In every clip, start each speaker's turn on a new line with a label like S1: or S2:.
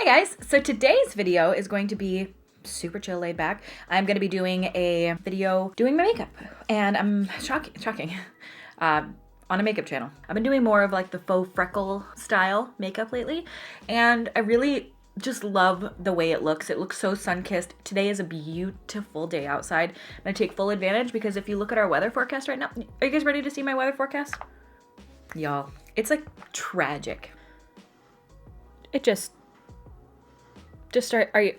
S1: guys, so today's video is going to be super chill, laid back. I'm going to be doing a video doing my makeup, and I'm shocking on a makeup channel. I've been doing more of like the faux freckle style makeup lately, and I really just love the way it looks. It looks so sun-kissed. Today is a beautiful day outside. I'm gonna take full advantage because if you look at our weather forecast right now, are you guys ready to see my weather forecast? Y'all, it's like tragic. It just start. Are you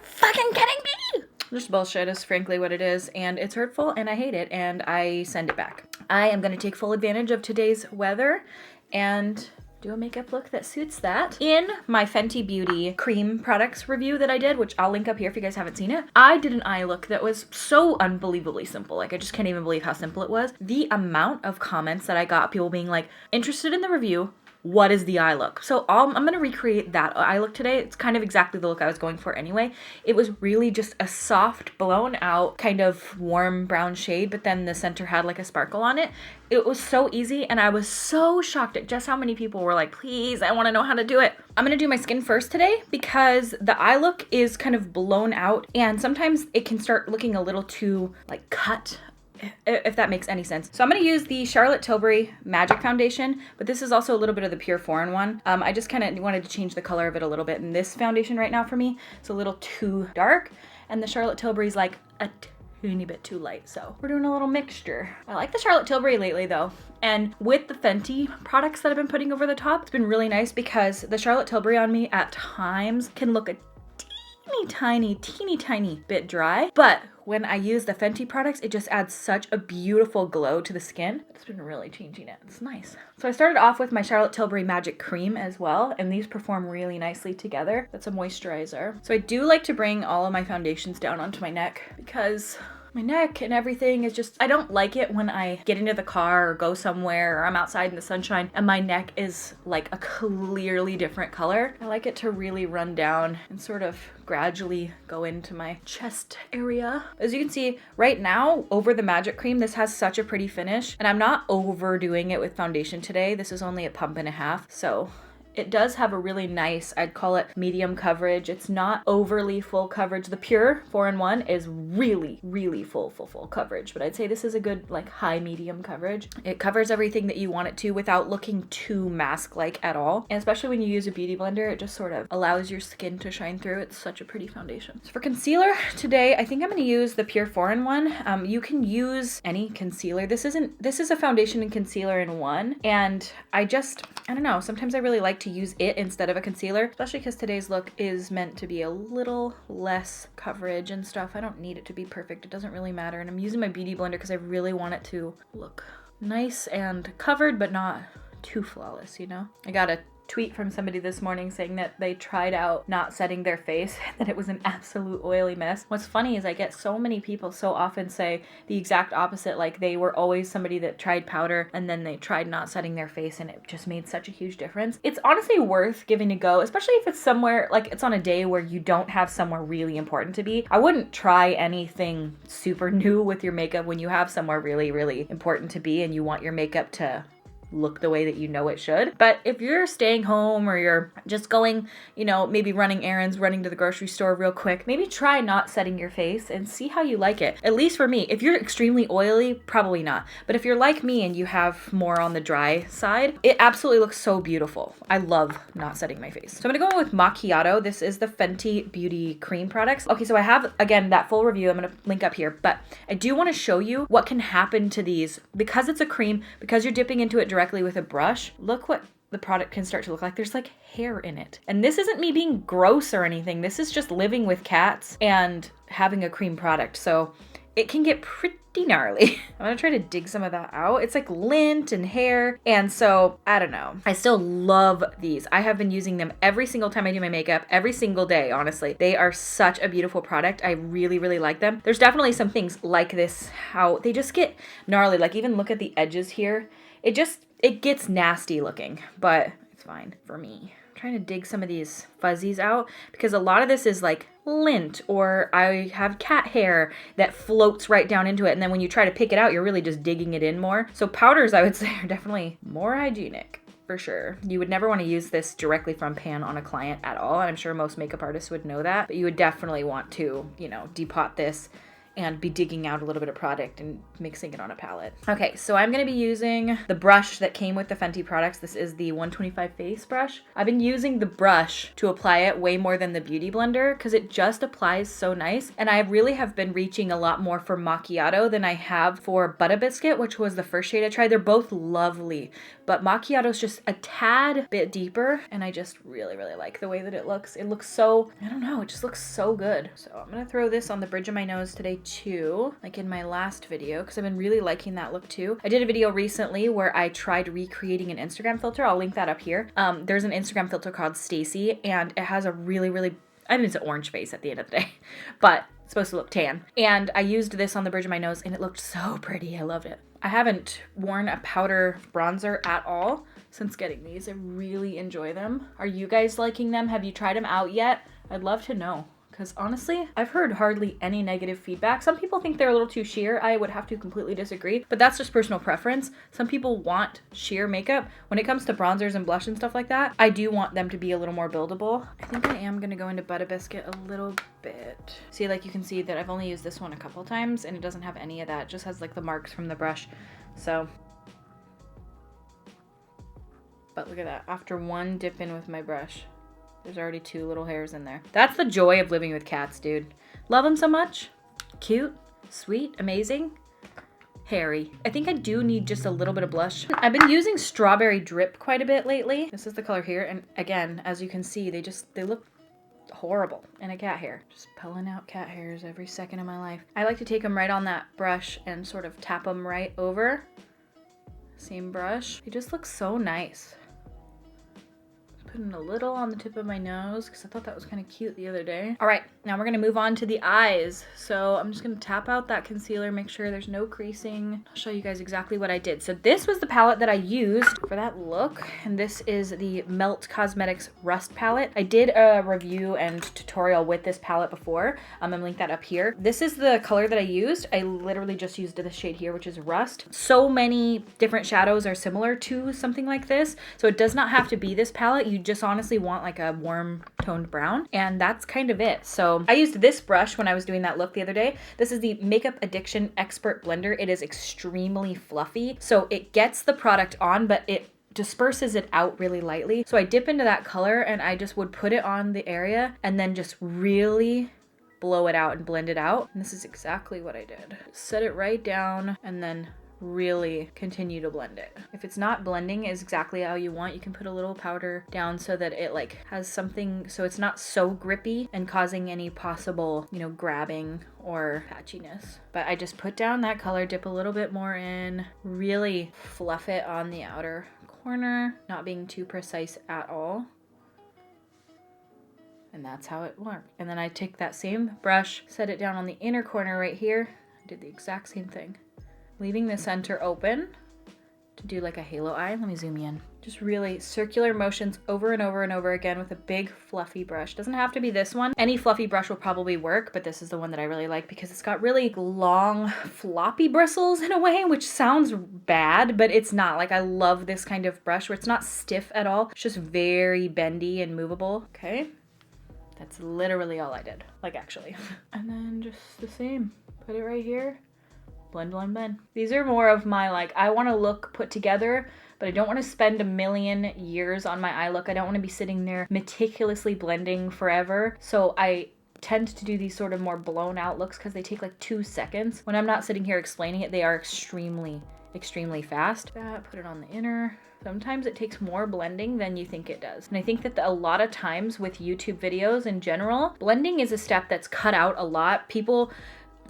S1: fucking kidding me? Just bullshit is frankly what it is, and it's hurtful, and I hate it, and I send it back. I am gonna take full advantage of today's weather and do a makeup look that suits that. In my Fenty Beauty cream products review that I did, which I'll link up here if you guys haven't seen it, I did an eye look that was so unbelievably simple. Like, I just can't even believe how simple it was. The amount of comments that I got, people being like, interested in the review, what is the eye look? So I'm gonna recreate that eye look today. It's kind of exactly the look I was going for anyway. It was really just a soft, blown out, kind of warm brown shade, but then the center had like a sparkle on it. It was so easy, and I was so shocked at just how many people were like, please, I wanna know how to do it. I'm gonna do my skin first today because the eye look is kind of blown out, and sometimes it can start looking a little too like cut, if that makes any sense. So I'm going to use the Charlotte Tilbury Magic Foundation, but this is also a little bit of the Pure Foreign one. I just kind of wanted to change the color of it a little bit, and this foundation right now for me is a little too dark, and the Charlotte Tilbury is like a teeny bit too light, so we're doing a little mixture. I like the Charlotte Tilbury lately though, and with the Fenty products that I've been putting over the top, it's been really nice because the Charlotte Tilbury on me at times can look a teeny tiny bit dry, but when I use the Fenty products, it just adds such a beautiful glow to the skin. It's been really changing it. It's nice. So I started off with my Charlotte Tilbury Magic Cream as well, and these perform really nicely together. That's a moisturizer. So I do like to bring all of my foundations down onto my neck because my neck and everything is just, I don't like it when I get into the car or go somewhere or I'm outside in the sunshine and my neck is like a clearly different color. I like it to really run down and sort of gradually go into my chest area. As you can see right now over the Magic Cream, this has such a pretty finish, and I'm not overdoing it with foundation today. This is only a pump and a half, so it does have a really nice, I'd call it medium coverage. It's not overly full coverage. The Pure 4-in-1 is really full coverage, but I'd say this is a good like high medium coverage. It covers everything that you want it to without looking too mask-like at all. And especially when you use a beauty blender, it just sort of allows your skin to shine through. It's such a pretty foundation. So for concealer today, I think I'm gonna use the Pure 4-in-1. You can use any concealer. This is a foundation and concealer in one. And I don't know, sometimes I really like to use it instead of a concealer, especially because today's look is meant to be a little less coverage and stuff. I don't need it to be perfect. It doesn't really matter. And I'm using my beauty blender because I really want it to look nice and covered, but not too flawless, you know? I got a tweet from somebody this morning saying that they tried out not setting their face, that it was an absolute oily mess. What's funny is I get so many people so often say the exact opposite, like they were always somebody that tried powder and then they tried not setting their face and it just made such a huge difference. It's honestly worth giving a go, especially if it's somewhere, like it's on a day where you don't have somewhere really important to be. I wouldn't try anything super new with your makeup when you have somewhere really important to be and you want your makeup to look the way that you know it should. But if you're staying home or you're just going, you know, maybe running errands, running to the grocery store real quick, maybe try not setting your face and see how you like it. At least for me, if you're extremely oily, probably not. But if you're like me and you have more on the dry side, it absolutely looks so beautiful. I love not setting my face. So I'm gonna go with Macchiato. This is the Fenty Beauty Cream products. Okay, so I have, again, that full review. I'm gonna link up here, but I do wanna show you what can happen to these because it's a cream, because you're dipping into it directly with a brush. Look what the product can start to look like. There's like hair in it. And this isn't me being gross or anything. This is just living with cats and having a cream product. So it can get pretty gnarly. I'm gonna try to dig some of that out. It's like lint and hair. And so I don't know. I still love these. I have been using them every single time I do my makeup, every single day, honestly. They are such a beautiful product. I really like them. There's definitely some things like this, how they just get gnarly. Like even look at the edges here. It gets nasty looking, but it's fine for me. I'm trying to dig some of these fuzzies out because a lot of this is like lint, or I have cat hair that floats right down into it, and then when you try to pick it out, you're really just digging it in more. So powders, I would say, are definitely more hygienic for sure. You would never want to use this directly from pan on a client at all. And I'm sure most makeup artists would know that, but you would definitely want to, you know, depot this and be digging out a little bit of product and mixing it on a palette. Okay, so I'm gonna be using the brush that came with the Fenty products. This is the 125 face brush. I've been using the brush to apply it way more than the Beauty Blender because it just applies so nice. And I really have been reaching a lot more for Macchiato than I have for Butter Biscuit, which was the first shade I tried. They're both lovely, but Macchiato's just a tad bit deeper, and I just really, really like the way that it looks. It looks so, I don't know, it just looks so good. So I'm gonna throw this on the bridge of my nose today too, like in my last video, because I've been really liking that look too. I did a video recently where I tried recreating an Instagram filter. I'll link that up here. There's an Instagram filter called Stacy, and it has a really, really, I mean, it's an orange face at the end of the day, but it's supposed to look tan. And I used this on the bridge of my nose and it looked so pretty. I loved it. I haven't worn a powder bronzer at all since getting these. I really enjoy them. Are you guys liking them? Have you tried them out yet? I'd love to know. Because honestly, I've heard hardly any negative feedback. Some people think they're a little too sheer. I would have to completely disagree, but that's just personal preference. Some people want sheer makeup. When it comes to bronzers and blush and stuff like that, I do want them to be a little more buildable. I think I am gonna go into Butter Biscuit a little bit. See, like you can see that I've only used this one a couple times and it doesn't have any of that. It just has like the marks from the brush. So, but look at that. After one dip in with my brush, there's already 2 little hairs in there. That's the joy of living with cats, dude. Love them so much. Cute, sweet, amazing, hairy. I think I do need just a little bit of blush. I've been using Strawberry Drip quite a bit lately. This is the color here. And again, as you can see, they look horrible in a cat hair. Just pulling out cat hairs every second of my life. I like to take them right on that brush and sort of tap them right over. Same brush. They just look so nice. Putting a little on the tip of my nose because I thought that was kind of cute the other day. All right, now we're gonna move on to the eyes. So I'm just gonna tap out that concealer, make sure there's no creasing. I'll show you guys exactly what I did. So this was the palette that I used for that look, and this is the Melt Cosmetics Rust palette. I did a review and tutorial with this palette before. I'm gonna link that up here. This is the color that I used. I literally just used this shade here, which is Rust. So many different shadows are similar to something like this, so it does not have to be this palette. You just honestly want like a warm toned brown, and that's kind of it. So I used this brush when I was doing that look the other day. This is the Makeup Addiction Expert Blender. It is extremely fluffy, so it gets the product on, but it disperses it out really lightly. So I dip into that color and I just would put it on the area and then just really blow it out and blend it out. And this is exactly what I did. Set it right down and then really continue to blend it. If it's not blending is exactly how you want, you can put a little powder down so that it like has something, so it's not so grippy and causing any possible, you know, grabbing or patchiness. But I just put down that color, dip a little bit more in, really fluff it on the outer corner, not being too precise at all. And that's how it worked. And then I take that same brush, set it down on the inner corner right here, did the exact same thing. Leaving the center open to do like a halo eye. Let me zoom in. Just really circular motions over and over and over again with a big fluffy brush. Doesn't have to be this one. Any fluffy brush will probably work, but this is the one that I really like because it's got really long floppy bristles in a way, which sounds bad, but it's not. Like I love this kind of brush where it's not stiff at all. It's just very bendy and movable. Okay. That's literally all I did. Like actually. And then just the same. Put it right here. Blend, blend, blend. These are more of my like, I want to look put together, but I don't want to spend a million years on my eye look. I don't want to be sitting there meticulously blending forever. So I tend to do these sort of more blown out looks because they take like 2 seconds. When I'm not sitting here explaining it, they are extremely, extremely fast. Put it on the inner. Sometimes it takes more blending than you think it does. And I think that a lot of times with YouTube videos in general, blending is a step that's cut out a lot. People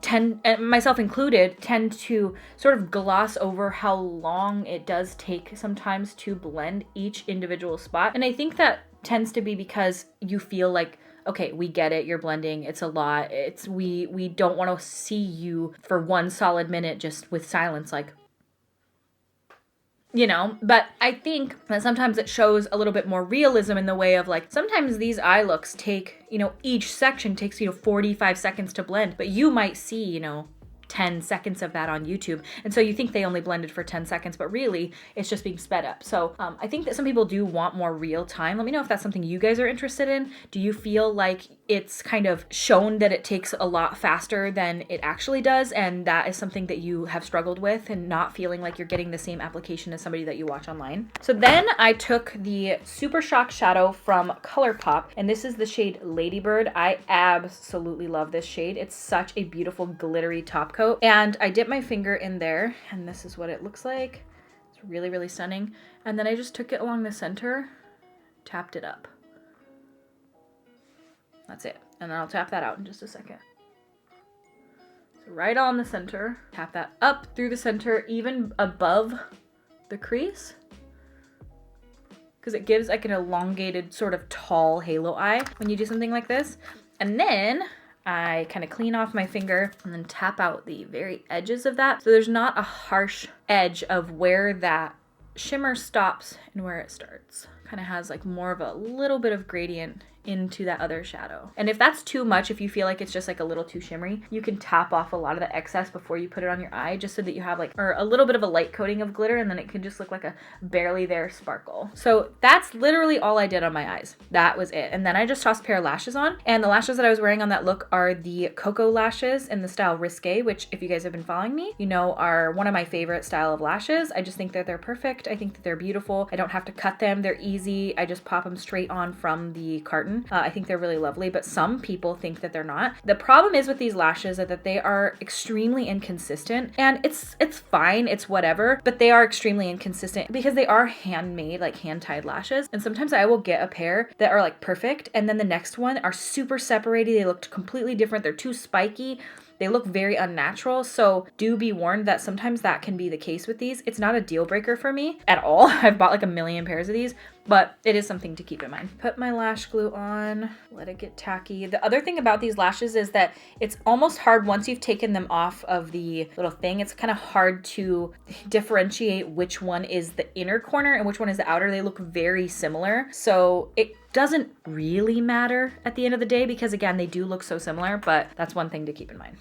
S1: tend, and myself included, tend to sort of gloss over how long it does take sometimes to blend each individual spot. And I think that tends to be because you feel like, okay, we get it, you're blending, it's a lot. It's we don't want to see you for 1 solid minute just with silence, like, you know. But I think that sometimes it shows a little bit more realism in the way of like, sometimes these eye looks take, you know, each section takes, you know, 45 seconds to blend, but you might see, you know, 10 seconds of that on YouTube. And so you think they only blended for 10 seconds, but really it's just being sped up. So I think that some people do want more real time. Let me know if that's something you guys are interested in. Do you feel like it's kind of shown that it takes a lot faster than it actually does, and that is something that you have struggled with and not feeling like you're getting the same application as somebody that you watch online? So then I took the Supershock shadow from Colourpop, and this is the shade Ladybird. I absolutely love this shade. It's such a beautiful glittery top coat, and I dipped my finger in there, and this is what it looks like. It's really, really stunning. And then I just took it along the center, tapped it up. That's it. And then I'll tap that out in just a second. So right on the center, tap that up through the center, even above the crease, because it gives like an elongated sort of tall halo eye when you do something like this. And then I kind of clean off my finger and then tap out the very edges of that, so there's not a harsh edge of where that shimmer stops and where it starts. Kind of has like more of a little bit of gradient into that other shadow. And if that's too much, if you feel like it's just like a little too shimmery, you can tap off a lot of the excess before you put it on your eye, just so that you have like, or a little bit of a light coating of glitter, and then it can just look like a barely there sparkle. So that's literally all I did on my eyes. That was it. And then I just tossed a pair of lashes on, and the lashes that I was wearing on that look are the Koko lashes in the style Risque, which if you guys have been following me, you know are one of my favorite style of lashes. I just think that they're perfect. I think that they're beautiful. I don't have to cut them. They're easy. I just pop them straight on from the carton. I think they're really lovely, but some people think that they're not. The problem is with these lashes is that they are extremely inconsistent, and it's fine, it's whatever, but they are extremely inconsistent because they are handmade, like hand-tied lashes. And sometimes I will get a pair that are like perfect, and then the next one are super separated. They look completely different. They're too spiky. They look very unnatural, so do be warned that sometimes that can be the case with these. It's not a deal breaker for me at all. I've bought like a million pairs of these, but it is something to keep in mind. Put my lash glue on, let it get tacky. The other thing about these lashes is that it's almost hard once you've taken them off of the little thing. It's kind of hard to differentiate which one is the inner corner and which one is the outer. They look very similar, so it doesn't really matter at the end of the day because again, they do look so similar, but that's one thing to keep in mind.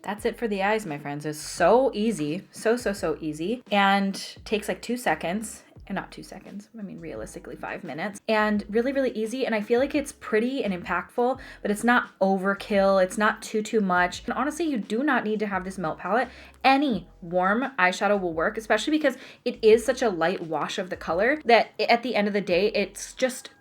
S1: That's it for the eyes, my friends. It's so easy, so easy, and takes like 2 seconds. And not 2 seconds, I mean realistically 5 minutes, and really, really easy. And I feel like it's pretty and impactful, but it's not overkill. It's not too much. And honestly, you do not need to have this melt palette. Any warm eyeshadow will work, especially because it is such a light wash of the color that at the end of the day, it's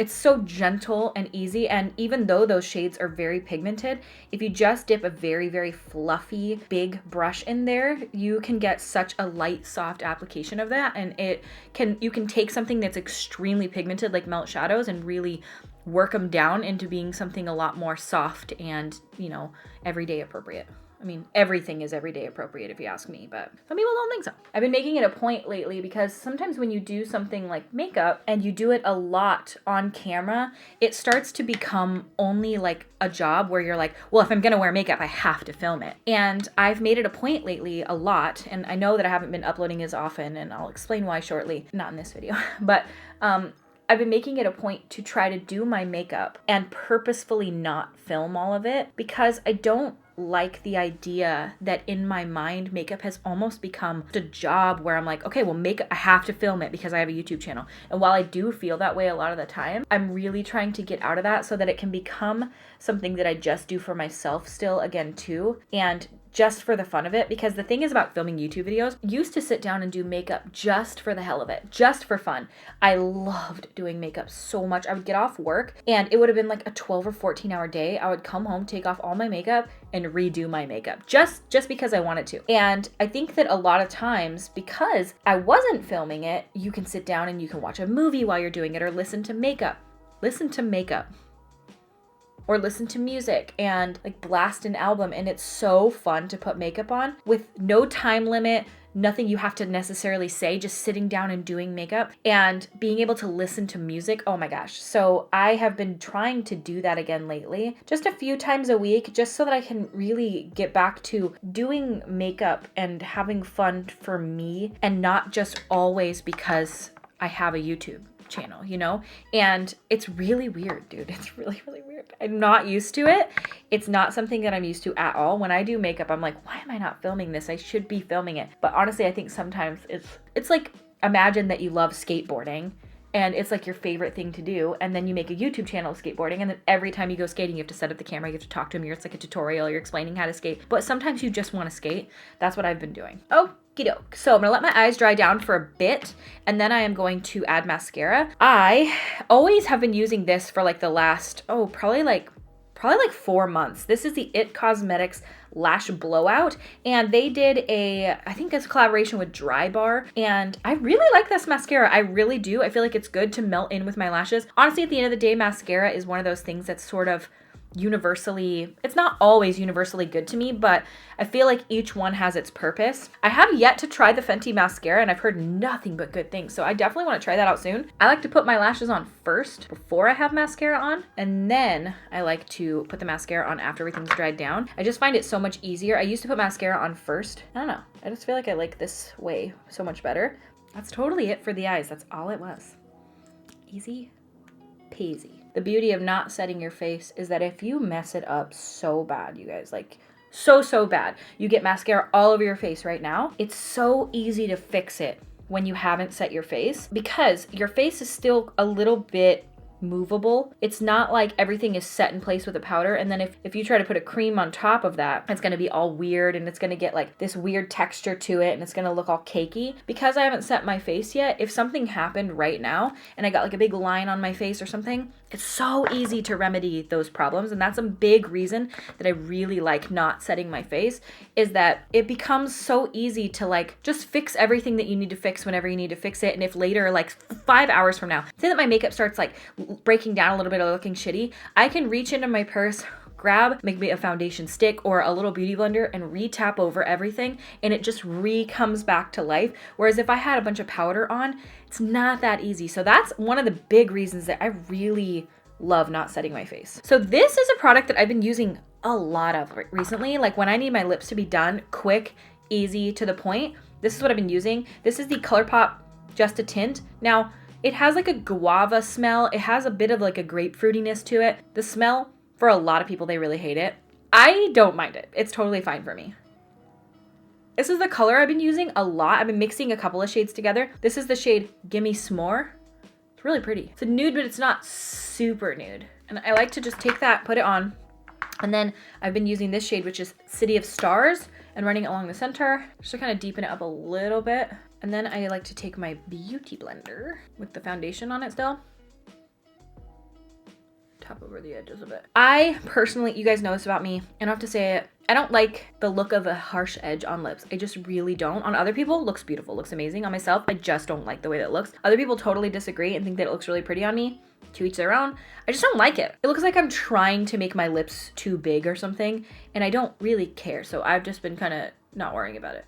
S1: so gentle and easy. And even though those shades are very pigmented, if you just dip a very, very fluffy big brush in there, you can get such a light, soft application of that. And you can take something that's extremely pigmented like melt shadows and really work them down into being something a lot more soft and, you know, everyday appropriate. I mean, everything is everyday appropriate if you ask me, but some people don't think so. I've been making it a point lately because sometimes when you do something like makeup and you do it a lot on camera, it starts to become only like a job where you're like, well, if I'm gonna wear makeup, I have to film it. And I've made it a point lately a lot, and I know that I haven't been uploading as often, and I'll explain why shortly, not in this video, but I've been making it a point to try to do my makeup and purposefully not film all of it because I don't like the idea that in my mind makeup has almost become a job where I'm like, okay, well, I have to film it because I have a YouTube channel. And while I do feel that way a lot of the time, I'm really trying to get out of that so that it can become something that I just do for myself still again too, and just for the fun of it. Because the thing is about filming YouTube videos, I used to sit down and do makeup just for the hell of it, just for fun. I loved doing makeup so much. I would get off work and it would have been like a 12 or 14 hour day. I would come home, take off all my makeup and redo my makeup just because I wanted to. And I think that a lot of times, because I wasn't filming it, you can sit down and you can watch a movie while you're doing it, or listen to makeup, or listen to music and like blast an album. And it's so fun to put makeup on with no time limit, nothing you have to necessarily say, just sitting down and doing makeup and being able to listen to music. Oh my gosh. So I have been trying to do that again lately, just a few times a week, just so that I can really get back to doing makeup and having fun for me, and not just always because I have a YouTube channel, you know? And it's really weird, dude. It's really, really weird. I'm not used to it. It's not something that I'm used to at all. When I do makeup, I'm like, why am I not filming this? I should be filming it. But honestly, I think sometimes it's like, imagine that you love skateboarding and it's like your favorite thing to do, and then you make a YouTube channel of skateboarding, and then every time you go skating, you have to set up the camera, you have to talk to them, it's like a tutorial, you're explaining how to skate. But sometimes you just want to skate. That's what I've been doing. Okie doke. So I'm gonna let my eyes dry down for a bit, and then I am going to add mascara. I always have been using this for like the last, probably like 4 months. This is the It Cosmetics Lash Blowout, and they did I think it's a collaboration with Dry Bar, and I really like this mascara. I really do. I feel like it's good to melt in with my lashes. Honestly, at the end of the day, mascara is one of those things that's sort of universally, it's not always universally good to me, but I feel like each one has its purpose. I have yet to try the Fenty mascara, and I've heard nothing but good things, so I definitely want to try that out soon. I like to put my lashes on first before I have mascara on, and then I like to put the mascara on after everything's dried down. I just find it so much easier. I used to put mascara on first. I don't know. I just feel like I like this way so much better. That's totally it for the eyes. That's all it was. Easy peasy. The beauty of not setting your face is that if you mess it up so bad, you guys, like so bad, you get mascara all over your face right now, it's so easy to fix it when you haven't set your face, because your face is still a little bit movable. It's not like everything is set in place with a powder, and then if you try to put a cream on top of that, it's going to be all weird, and it's going to get like this weird texture to it, and it's going to look all cakey. Because I haven't set my face yet, if something happened right now and I got like a big line on my face or something, it's so easy to remedy those problems. And that's a big reason that I really like not setting my face, is that it becomes so easy to like just fix everything that you need to fix whenever you need to fix it. And if later, like 5 hours from now, say that my makeup starts like breaking down a little bit or looking shitty, I can reach into my purse, grab maybe a foundation stick or a little beauty blender and re-tap over everything, and it just comes back to life. Whereas if I had a bunch of powder on, it's not that easy. So that's one of the big reasons that I really love not setting my face. So this is a product that I've been using a lot of recently. Like when I need my lips to be done quick, easy, to the point, this is what I've been using. This is the Colourpop Just a Tint. Now, it has like a guava smell. It has a bit of like a grapefruitiness to it. The smell, for a lot of people, they really hate it. I don't mind it. It's totally fine for me. This is the color I've been using a lot. I've been mixing a couple of shades together. This is the shade Gimme Smore. It's really pretty. It's a nude, but it's not super nude. And I like to just take that, put it on. And then I've been using this shade, which is City of Stars, and running it along the center, just to kind of deepen it up a little bit. And then I like to take my beauty blender with the foundation on it still. Tap over the edges a bit. I personally, you guys know this about me, I don't have to say it, I don't like the look of a harsh edge on lips. I just really don't. On other people, looks beautiful, looks amazing. On myself, I just don't like the way that it looks. Other people totally disagree and think that it looks really pretty on me. To each their own. I just don't like it. It looks like I'm trying to make my lips too big or something, and I don't really care. So I've just been kind of not worrying about it.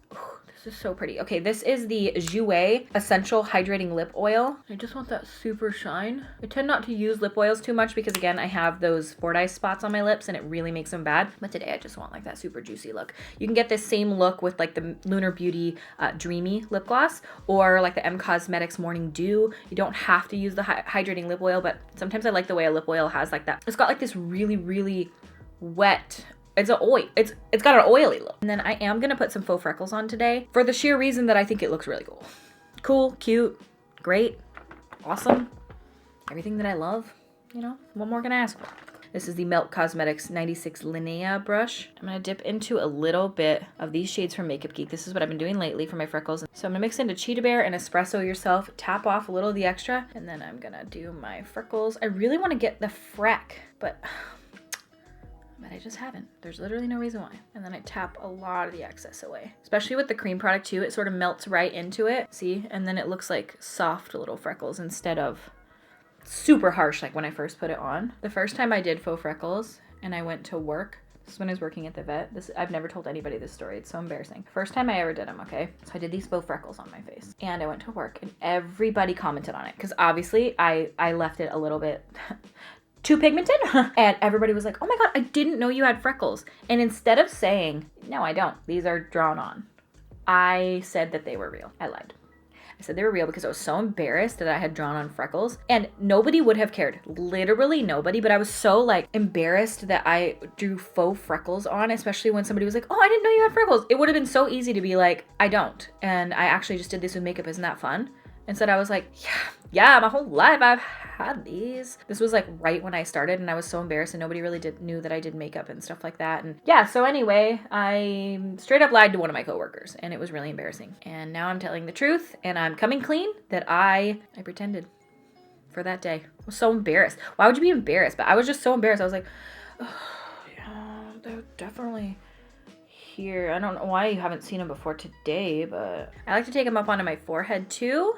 S1: This is so pretty. Okay, this is the Jouer Essential Hydrating Lip Oil. I just want that super shine. I tend not to use lip oils too much because, again, I have those Fordyce spots on my lips and it really makes them bad. But today I just want like that super juicy look. You can get this same look with like the Lunar Beauty Dreamy Lip Gloss, or like the M Cosmetics Morning Dew. You don't have to use the hydrating lip oil, but sometimes I like the way a lip oil has like that. It's got like this really, really wet, it's got an oily look. And then I am gonna put some faux freckles on today for the sheer reason that I think it looks really cool. Cool, cute, great, awesome. Everything that I love, you know, what more can I ask for? This is the Melt Cosmetics 96 Linnea brush. I'm gonna dip into a little bit of these shades from Makeup Geek. This is what I've been doing lately for my freckles. So I'm gonna mix into Cheetah Bear and Espresso Yourself, tap off a little of the extra, and then I'm gonna do my freckles. I really wanna get the freck, but I just haven't. There's literally no reason why. And then I tap a lot of the excess away. Especially with the cream product too, it sort of melts right into it. See? And then it looks like soft little freckles instead of super harsh like when I first put it on. The first time I did faux freckles and I went to work, this is when I was working at the vet. I've never told anybody this story. It's so embarrassing. First time I ever did them, okay? So I did these faux freckles on my face. And I went to work and everybody commented on it. Because obviously I left it a little bit too pigmented. And everybody was like, oh my God, I didn't know you had freckles. And instead of saying, no, I don't, these are drawn on, I said that they were real. I lied. I said they were real because I was so embarrassed that I had drawn on freckles, and nobody would have cared. Literally nobody, but I was so like embarrassed that I drew faux freckles on, especially when somebody was like, oh, I didn't know you had freckles. It would have been so easy to be like, I don't. And I actually just did this with makeup. Isn't that fun? Instead I was like, yeah, my whole life I've had these. This was like right when I started, and I was so embarrassed, and nobody really knew that I did makeup and stuff like that. And yeah, so anyway, I straight up lied to one of my coworkers, and it was really embarrassing. And now I'm telling the truth, and I'm coming clean that I pretended for that day. I was so embarrassed. Why would you be embarrassed? But I was just so embarrassed. I was like, oh, yeah, they're definitely here. I don't know why you haven't seen them before today, but I like to take them up onto my forehead too,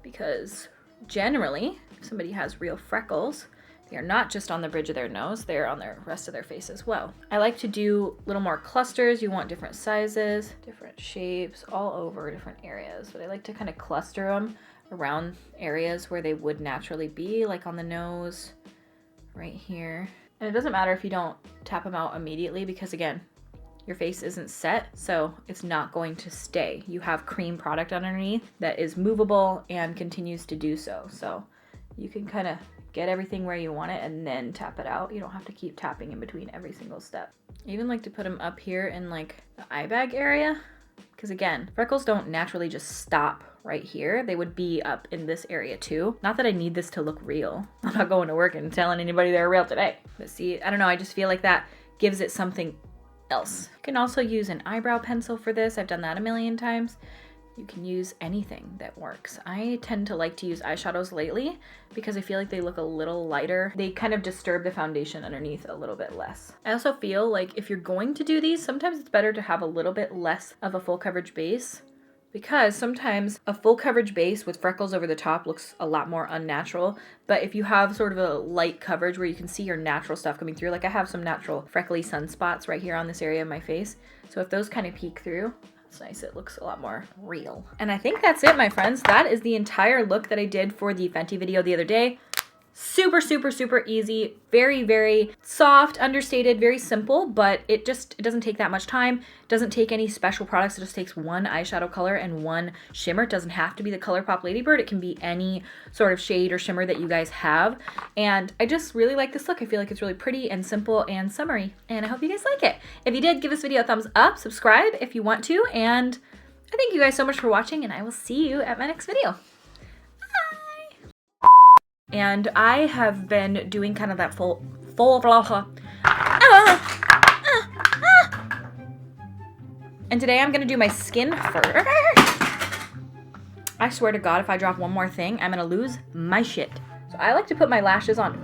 S1: because generally, if somebody has real freckles, they are not just on the bridge of their nose, they're on the rest of their face as well. I like to do a little more clusters. You want different sizes, different shapes, all over different areas. But I like to kind of cluster them around areas where they would naturally be, like on the nose, right here. And it doesn't matter if you don't tap them out immediately, because again, your face isn't set, so it's not going to stay. You have cream product underneath that is movable and continues to do so. So you can kind of get everything where you want it and then tap it out. You don't have to keep tapping in between every single step. I even like to put them up here in like the eye bag area, because again, freckles don't naturally just stop right here. They would be up in this area too. Not that I need this to look real. I'm not going to work and telling anybody they're real today. But see, I don't know, I just feel like that gives it something else. You can also use an eyebrow pencil for this. I've done that a million times. You can use anything that works. I tend to like to use eyeshadows lately because I feel like they look a little lighter. They kind of disturb the foundation underneath a little bit less. I also feel like if you're going to do these, sometimes it's better to have a little bit less of a full coverage base, because sometimes a full coverage base with freckles over the top looks a lot more unnatural. But if you have sort of a light coverage where you can see your natural stuff coming through, like I have some natural freckly sunspots right here on this area of my face. So if those kind of peek through, it's nice. It looks a lot more real. And I think that's it, my friends. That is the entire look that I did for the Fenty video the other day. Super, super, super easy. Very, very soft, understated, very simple, but it doesn't take that much time. It doesn't take any special products. It just takes one eyeshadow color and one shimmer. It doesn't have to be the Colourpop Ladybird. It can be any sort of shade or shimmer that you guys have. And I just really like this look. I feel like it's really pretty and simple and summery, and I hope you guys like it. If you did, give this video a thumbs up, subscribe if you want to, and I thank you guys so much for watching, and I will see you at my next video. And I have been doing kind of that full and today I'm gonna do my skin first. I swear to God, if I drop one more thing, I'm gonna lose my shit. So I like to put my lashes on.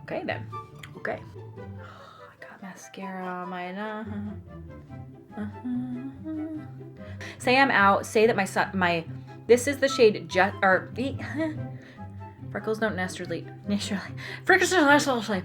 S1: Okay then, okay. I got mascara on my Say I'm out. Say that this is the shade freckles don't naturally freckles don't naturally.